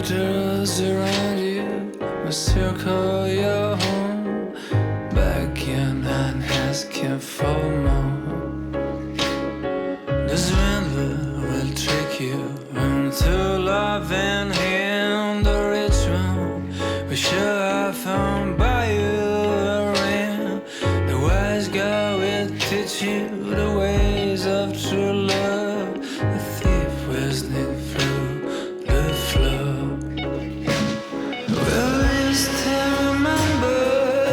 suitors around you will circle your home. Back in and asking for more. The swindler will trick you into loving him. The rich one will show off and buy you a ring. The wise guy will teach you the ways of true love. The thief will sneak through the floor. Will you still remember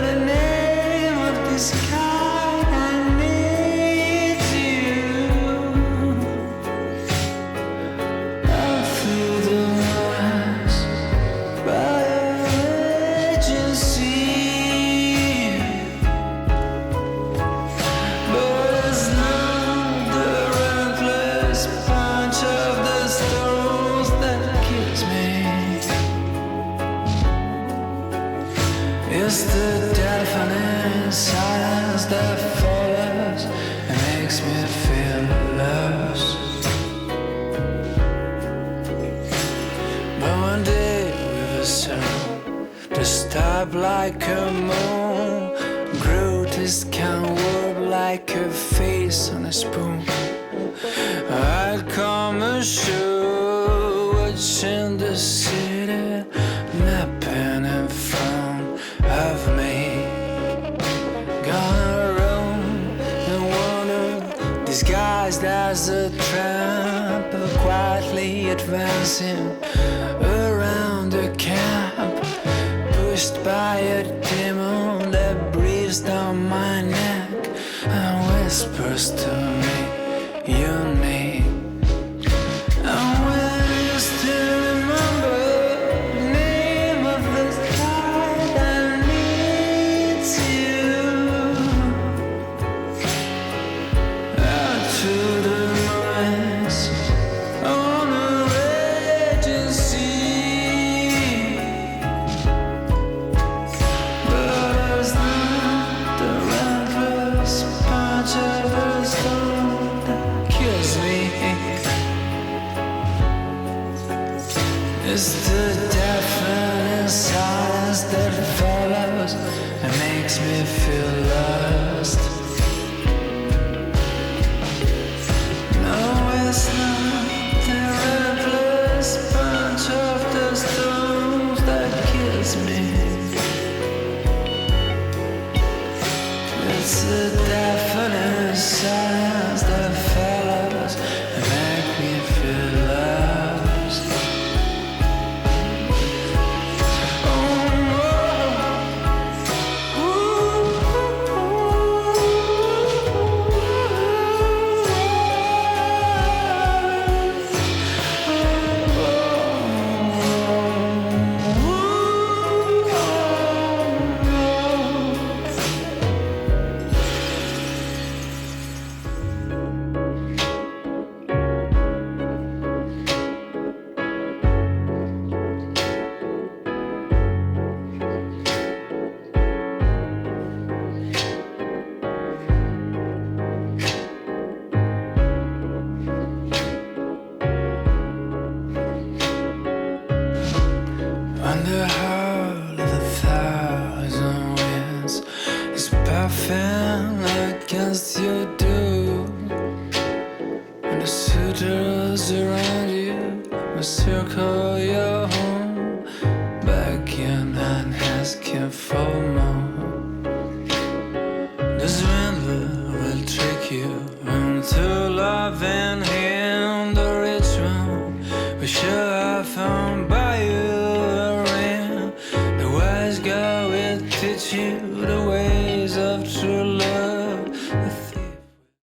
the name of this guy? I need you. Out through the noise by your agency. But it's not the reckless punch of the stones that kills me. It's the deafening silence that follows and makes me feel lost. But one day with a sound to stop like a moon, grotesque can warp like a face on a spoon. I'd come ashore, watching the city napping in front of me. Gonna roam and wander, disguised as a tramp, quietly advancing around the camp, pushed by a demon that breathes down my neck and whispers to me your name. And will you still remember the name of this guy that needs you? Out to the noise on an agency. But it's not the reckless punch of a stone that kills me. It's the deafening silence that follows and makes me feel lost. No, it's not the reckless punch of the stones that kills me. It's the deafening silence that follows and makes me feel lost. Under all of the thousand winds is puffing against your door, and the suitors around you will circle your home. Back in and asking for more. The swindler will trick you into loving him.